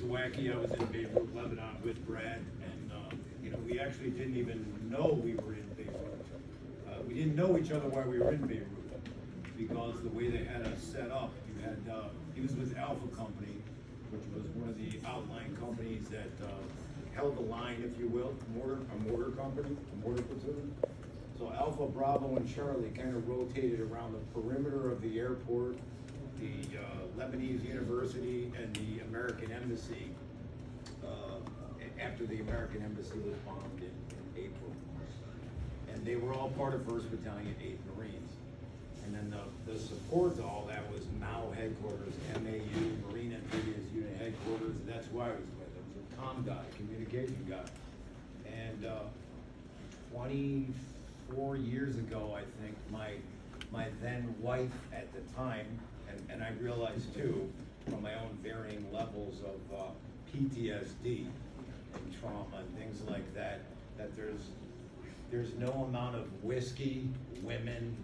wacky. I was in Beirut, Lebanon with Brad, and we actually didn't even know we were in Beirut. We didn't know each other while we were in Beirut because the way they had us set up, he was with Alpha Company, which was one of the outlying companies that held the line, if you will, a mortar company, a mortar platoon. So Alpha, Bravo, and Charlie kind of rotated around the perimeter of the airport, the Lebanese University, and the American Embassy, after the American Embassy was bombed in April. And they were all part of 1st Battalion, 8th Marines. And then the support to all that was MAU headquarters, MAU, Marine Amphibious Unit headquarters, and that's who I was with. I was a comm guy, communication guy. And 24 years ago, I think, my then wife at the time, and I realized too, from my own varying levels of PTSD and trauma and things like that, that there's no amount of whiskey, women,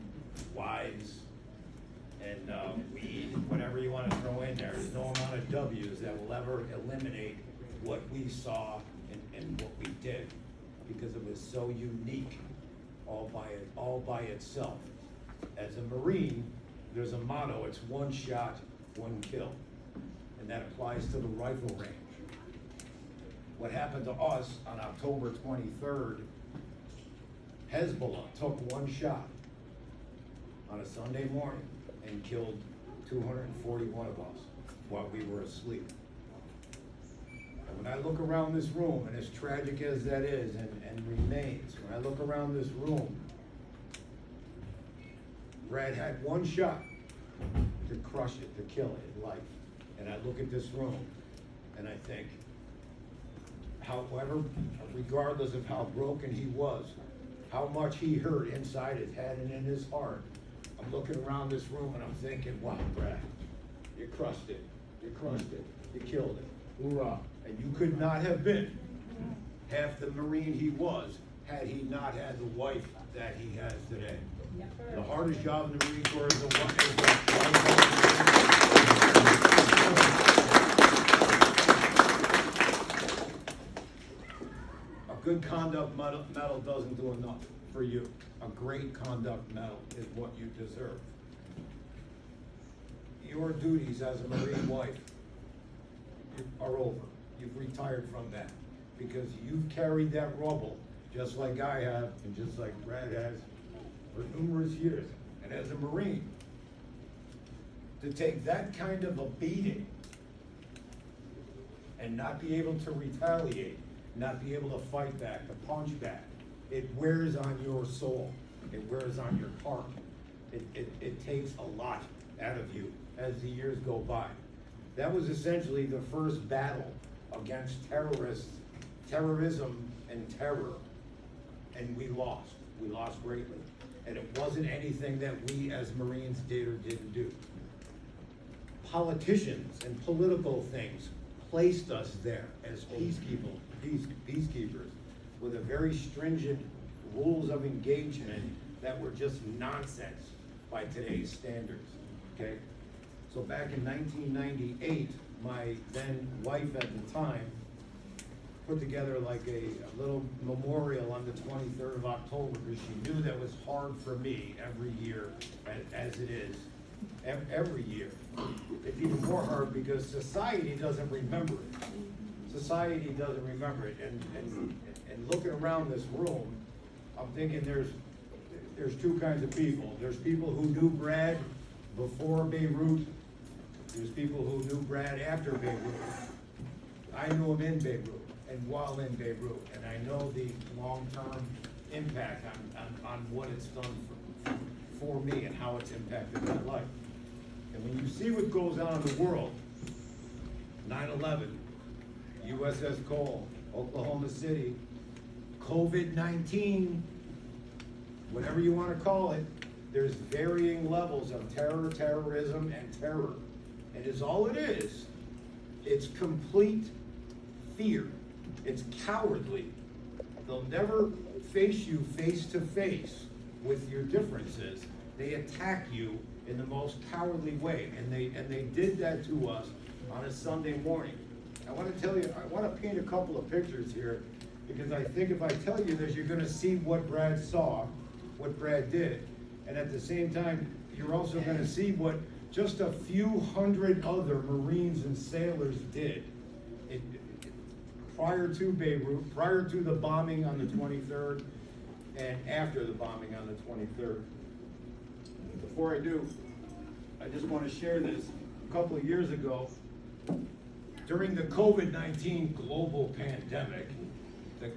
wives, and weed, whatever you want to throw in there. There's no amount of W's that will ever eliminate what we saw and what we did, because it was so unique all by itself. As a Marine, there's a motto, it's one shot, one kill. And that applies to the rifle range. What happened to us on October 23rd, Hezbollah took one shot on a Sunday morning and killed 241 of us while we were asleep. And when I look around this room, and as tragic as that is and remains, when I look around this room, Brad had one shot to crush it, to kill it in life. And I look at this room and I think, however, regardless of how broken he was, how much he hurt inside his head and in his heart, I'm looking around this room and I'm thinking, wow, Brad, you crushed it, you killed it, hoorah. And you could not have been half the Marine he was had he not had the wife that he has today. The hardest job in the Marine Corps is the A good conduct medal doesn't do enough for you. A great conduct medal is what you deserve. Your duties as a Marine wife are over. You've retired from that because you've carried that rubble just like I have and just like Brad has for numerous years. And as a Marine, to take that kind of a beating and not be able to retaliate, not be able to fight back, to punch back, it wears on your soul. It wears on your heart. It takes a lot out of you as the years go by. That was essentially the first battle against terrorism and terror. And we lost. We lost greatly. And it wasn't anything that we as Marines did or didn't do. Politicians and political things placed us there as peacekeepers with a very stringent rules of engagement that were just nonsense by today's standards, okay? So back in 1998, my then wife at the time put together like a little memorial on the 23rd of October because she knew that was hard for me every year, as it is every year. It's even more hard because society doesn't remember it. Society doesn't remember it. And looking around this room, I'm thinking there's two kinds of people. There's people who knew Brad before Beirut. There's people who knew Brad after Beirut. I knew him in Beirut and while in Beirut, and I know the long-term impact on what it's done for me and how it's impacted my life. And when you see what goes on in the world, 9/11, USS Cole, Oklahoma City, COVID-19, whatever you want to call it, there's varying levels of terror, terrorism, and terror. And it's all it is. It's complete fear. It's cowardly. They'll never face you face to face with your differences. They attack you in the most cowardly way, and they did that to us on a Sunday morning. I want to wanna paint a couple of pictures here, because I think if I tell you this, you're gonna see what Brad saw, what Brad did. And at the same time, you're also gonna see what just a few hundred other Marines and sailors did. Prior to Beirut, prior to the bombing on the 23rd, and after the bombing on the 23rd. Before I do, I just wanna share this. A couple of years ago, during the COVID-19 global pandemic,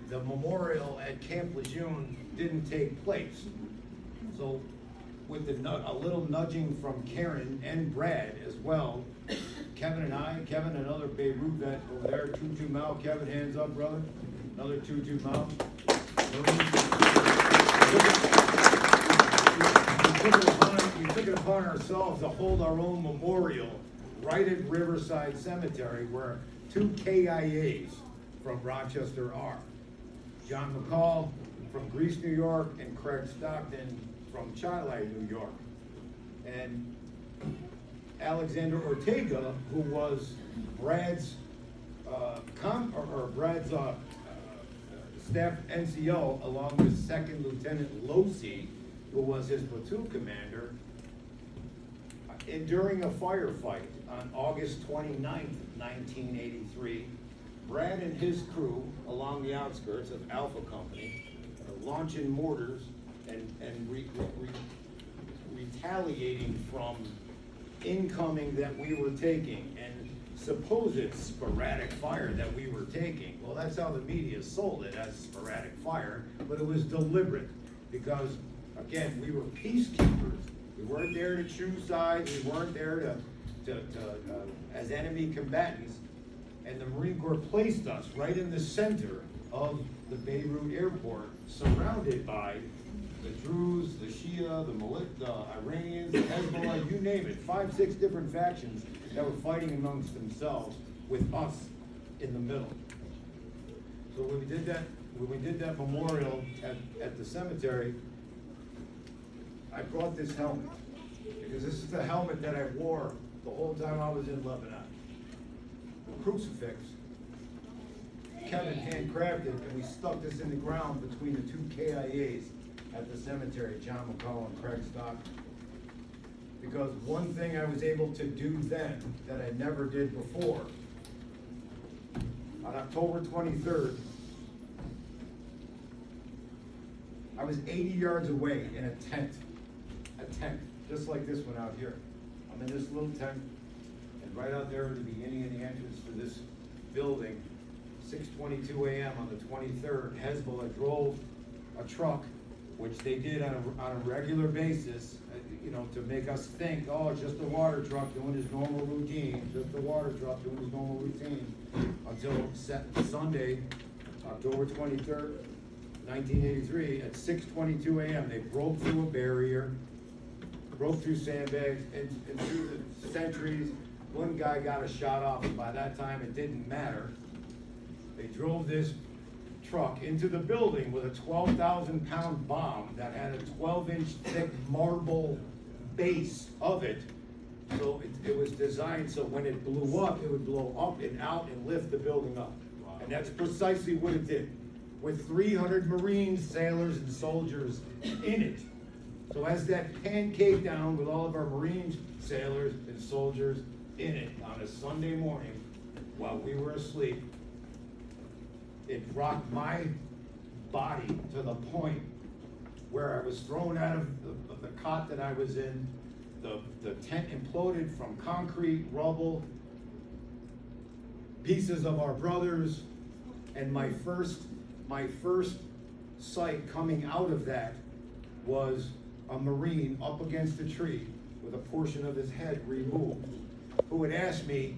the memorial at Camp Lejeune didn't take place. So with a little nudging from Karen and Brad as well, Kevin and other Beirut vet over there, Tutu Mao, Kevin, hands up, brother. Another Tutu Mao. We took it upon ourselves to hold our own memorial right at Riverside Cemetery, where two KIAs from Rochester are. John McCall from Greece, New York, and Craig Stockton from Chile, New York. And Alexander Ortega, who was Brad's staff NCO, along with Second Lieutenant Losi, who was his platoon commander, and during a firefight on August 29th, 1983, Brad and his crew along the outskirts of Alpha Company launching mortars and retaliating from incoming that we were taking and supposed sporadic fire that we were taking. Well, that's how the media sold it, as sporadic fire, but it was deliberate because, again, we were peacekeepers. We weren't there to choose sides. We weren't there to as enemy combatants. And the Marine Corps placed us right in the center of the Beirut airport, surrounded by the Druze, the Shia, the Iranians, the Hezbollah, you name it, 5, 6 different factions that were fighting amongst themselves with us in the middle. So when we did that memorial at the cemetery, I brought this helmet, because this is the helmet that I wore the whole time I was in Lebanon. The crucifix, Kevin handcrafted, and we stuck this in the ground between the two KIAs at the cemetery, John McCall and Craig Stockton. Because one thing I was able to do then that I never did before, on October 23rd, I was 80 yards away in a tent, just like this one out here. I'm in this little tent, and right out there at the beginning of the entrance to this building, 6:22 a.m. on the 23rd, Hezbollah drove a truck, which they did on a regular basis, to make us think, oh, it's just a water truck doing his normal routine, just a water truck doing his normal routine, until Sunday, October 23rd, 1983, at 6:22 a.m., they broke through a barrier, broke through sandbags, and through the sentries. One guy got a shot off, and by that time, it didn't matter. They drove this truck into the building with a 12,000-pound bomb that had a 12-inch thick marble base of it. So it was designed so when it blew up, it would blow up and out and lift the building up. Wow. And that's precisely what it did, with 300 Marines, sailors, and soldiers in it. So as that pancaked down with all of our Marines, sailors, and soldiers in it on a Sunday morning while we were asleep, it rocked my body to the point where I was thrown out of the cot that I was in. The tent imploded from concrete, rubble, pieces of our brothers, and my first sight coming out of that was a Marine up against a tree with a portion of his head removed, who had asked me,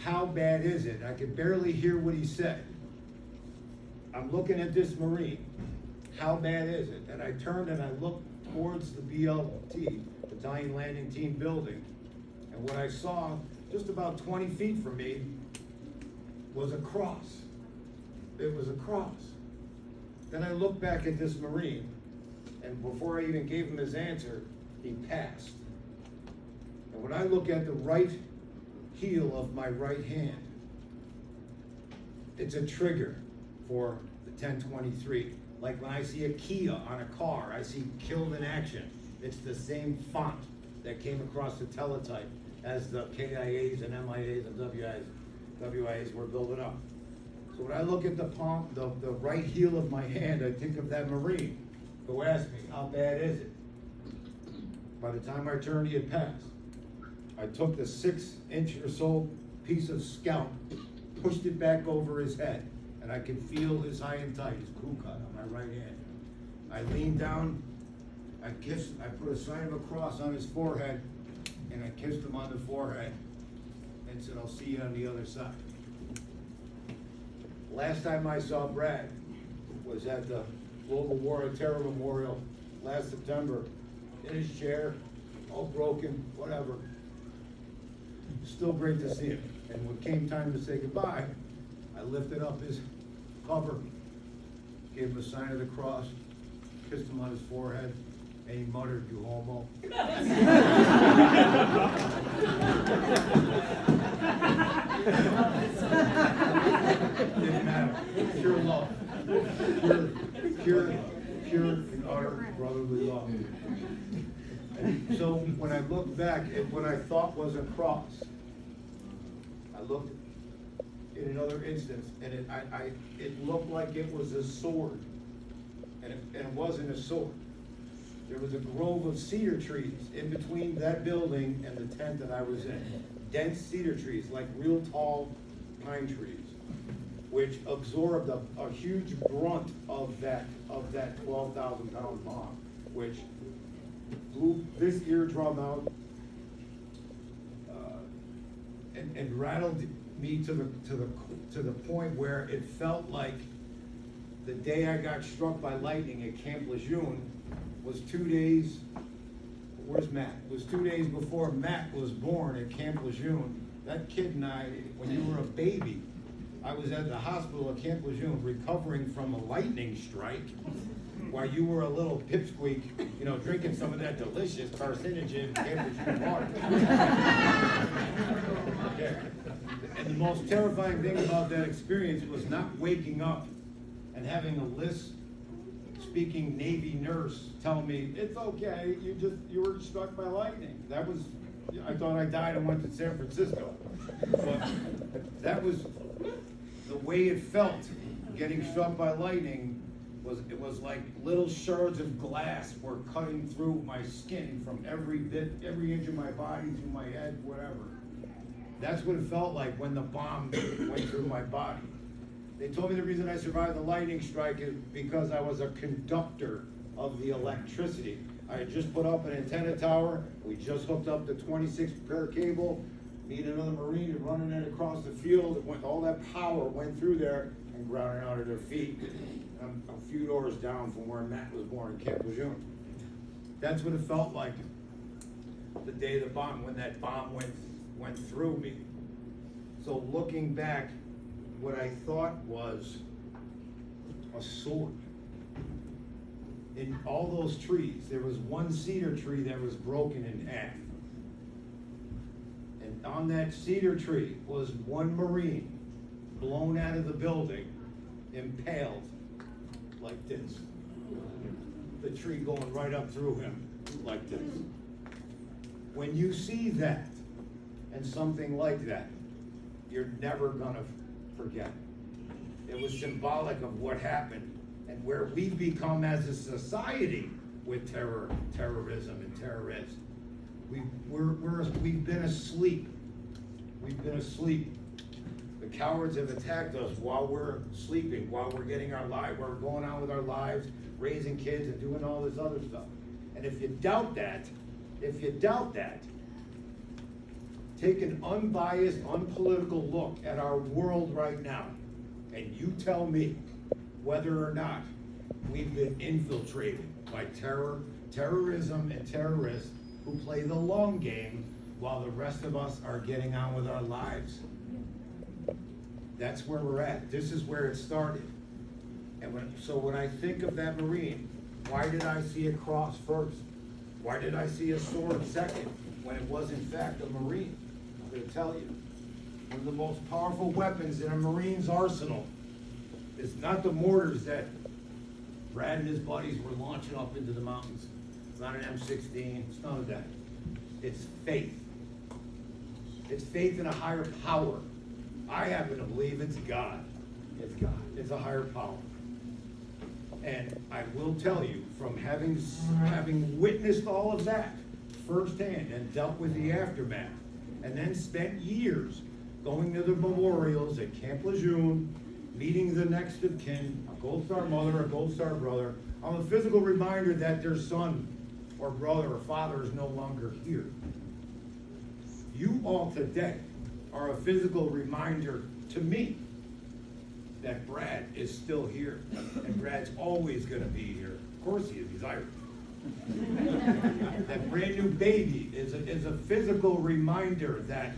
how bad is it? I could barely hear what he said. I'm looking at this Marine, how bad is it? And I turned and I looked towards the BLT, Battalion Landing Team building, and what I saw just about 20 feet from me was a cross. It was a cross. Then I looked back at this Marine, and before I even gave him his answer, he passed. And when I look at the right heel of my right hand, it's a trigger for the 1023. Like when I see a Kia on a car, I see killed in action. It's the same font that came across the teletype as the KIAs and MIAs and WIAs were building up. So when I look at the palm, the right heel of my hand, I think of that Marine who asked me, how bad is it? By the time our eternity had passed, I took the 6-inch or so piece of scalp, pushed it back over his head, and I could feel his high and tight, his crew cut on my right hand. I leaned down, I put a sign of a cross on his forehead, and I kissed him on the forehead and said, I'll see you on the other side. Last time I saw Brad was at the Global War on Terror Memorial last September, in his chair, all broken, whatever. Still great to see him. And when it came time to say goodbye, I lifted up his cover, gave him a sign of the cross, kissed him on his forehead, and he muttered, "You homo." Didn't matter. Pure love. Pure and utter brotherly love. And so when I look back at what I thought was a cross, I looked in another instance, and it looked like it was a sword, and it wasn't a sword. There was a grove of cedar trees in between that building and the tent that I was in. Dense cedar trees, like real tall pine trees, which absorbed a huge brunt of that 12,000-pound bomb, which blew this eardrum out and rattled me to the point where it felt like the day I got struck by lightning at Camp Lejeune was 2 days. Where's Matt? It was 2 days before Matt was born at Camp Lejeune. That kid and I, when you were a baby, I was at the hospital at Camp Lejeune recovering from a lightning strike while you were a little pipsqueak, drinking some of that delicious carcinogen Camp Lejeune water. Okay. And the most terrifying thing about that experience was not waking up and having a Lisp-speaking Navy nurse tell me, "It's okay, you were struck by lightning." I thought I died and went to San Francisco. But that was the way it felt. Getting struck by lightning was like little shards of glass were cutting through my skin from every inch of my body, through my head, whatever. That's what it felt like when the bomb went through my body. They told me the reason I survived the lightning strike is because I was a conductor of the electricity. I had just put up an antenna tower. We just hooked up the 26 pair cable. Me and another Marine and running it across the field. All that power went through there and grounded out at their feet. I'm a few doors down from where Matt was born in Camp Lejeune. That's what it felt like the day when that bomb went through me. So looking back, what I thought was a sword. In all those trees, there was one cedar tree that was broken in half. And on that cedar tree was one Marine blown out of the building, impaled like this. The tree going right up through him like this. When you see that and something like that, you're never gonna forget. It was symbolic of what happened and where we've become as a society with terrorism and terrorists. We've been asleep. We've been asleep. The cowards have attacked us while we're sleeping, while we're getting while we're going on with our lives, raising kids and doing all this other stuff. And if you doubt that, take an unbiased, unpolitical look at our world right now, and you tell me whether or not we've been infiltrated by terrorism and terrorists who play the long game while the rest of us are getting on with our lives. That's where we're at. This is where it started. And when I think of that Marine, why did I see a cross first? Why did I see a sword second when it was in fact a Marine? I'm going to tell you. One of the most powerful weapons in a Marine's arsenal is not the mortars that Brad and his buddies were launching up into the mountains. It's not an M16, it's none of that. It's faith. It's faith in a higher power. I happen to believe it's God. It's God. It's a higher power. And I will tell you, from having witnessed all of that firsthand and dealt with the aftermath, and then spent years going to the memorials at Camp Lejeune, meeting the next of kin, a Gold Star mother, a Gold Star brother, I'm a physical reminder that their son or brother or father is no longer here. You all today are a physical reminder to me that Brad is still here, and Brad's always gonna be here. Of course he is, he's Irish. That brand new baby is a physical reminder that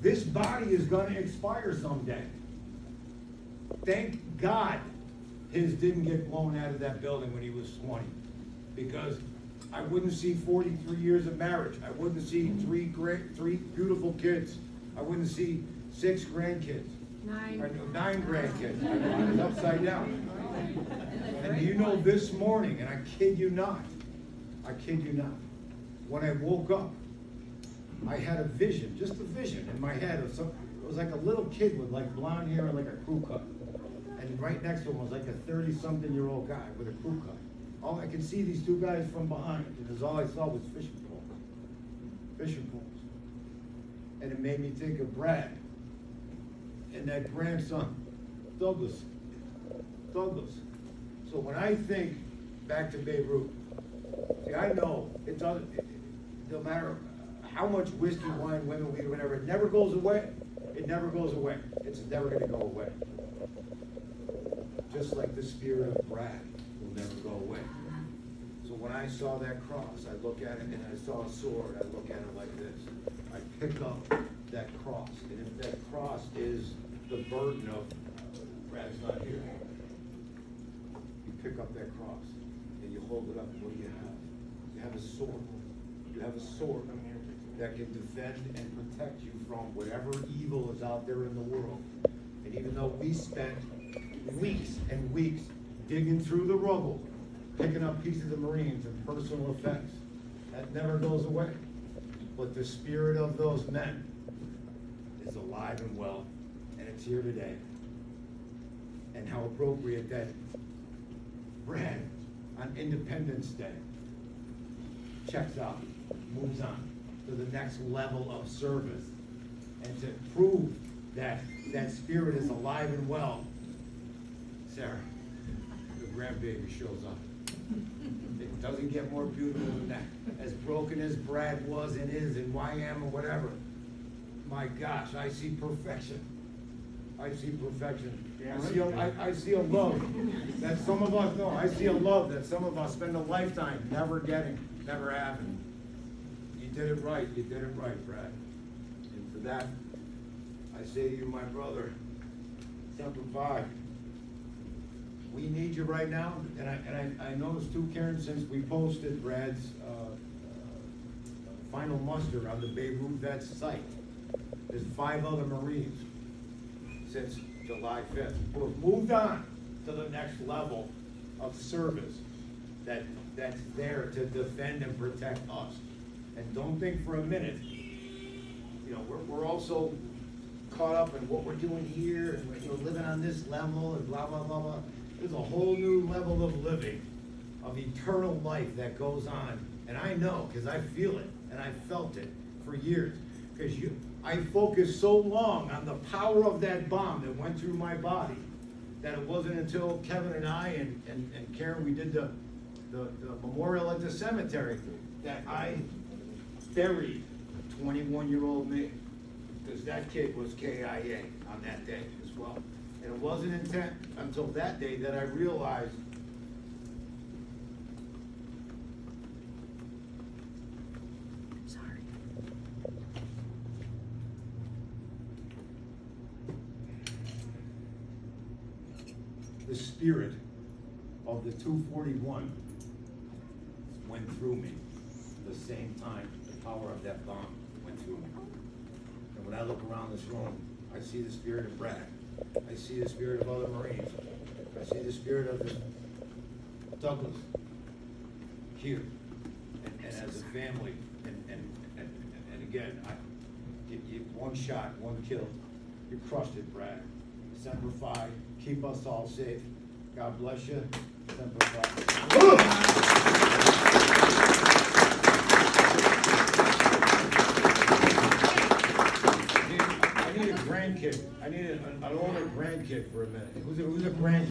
this body is gonna expire someday. Thank God his didn't get blown out of that building when he was 20, because I wouldn't see 43 years of marriage. I wouldn't see three beautiful kids. I wouldn't see 6 grandkids. 9 grandkids. I was upside down. And you know, this morning, and I kid you not, when I woke up, I had a vision, just a vision in my head of it was like a little kid with like blonde hair and like a crew cut. And right next to him was like a 30-something-year-old guy with a crew cut. All I could see these 2 guys from behind, because all I saw was fishing poles. Fishing poles. And it made me think of Brad and that grandson, Douglas. So when I think back to Beirut, see, I know it doesn't, no matter how much whiskey, wine, women, weed, or whatever, it never goes away. It never goes away. It's never gonna go away. Just like the spirit of Brad will never go away. So when I saw that cross, I look at it and I saw a sword, I look at it like this. I pick up that cross, and if that cross is the burden of Brad's not here, you pick up that cross and you hold it up, and what do you have? You have a sword. You have a sword that can defend and protect you from whatever evil is out there in the world. And even though we spent weeks and weeks digging through the rubble, picking up pieces of Marines and personal effects, that never goes away. But the spirit of those men is alive and well, and it's here today. And how appropriate that Brad on Independence Day checks out, moves on to the next level of service, and to prove that that spirit is alive and well. Sarah, the grandbaby shows up. It doesn't get more beautiful than that. As broken as Brad was and is and YM or whatever, my gosh, I see perfection. I see perfection. I see a love that some of us know. I see a love that some of us spend a lifetime never getting, never having. You did it right. You did it right, Brad. And for that, I say to you, my brother, Semper Fi. We need you right now, and I noticed too, Karen, since we posted Brad's final muster on the Beirut Vets site, there's 5 other Marines since July 5th who have moved on to the next level of service that's there to defend and protect us. And don't think for a minute, you know, we're also caught up in what we're doing here, and we're living on this level and blah, blah, blah, blah. There's a whole new level of living, of eternal life that goes on. And I know, because I feel it, and I felt it for years. Because I focused so long on the power of that bomb that went through my body, that it wasn't until Kevin and I and Karen, we did the memorial at the cemetery, that I buried 21-year-old me. Because that kid was KIA on that day as well. And it wasn't until that day that I realized the spirit of the 241 went through me the same time the power of that bomb went through me. And when I look around this room, I see the spirit of Brad. I see the spirit of other Marines. I see the spirit of Douglas here. And as a family, and again, one shot, one kill. You crushed it, Brad. Semper Fi, keep us all safe. God bless you. Semper Fi. I need a grandkid. I need an older grandkid for a minute. Who's a grandkid?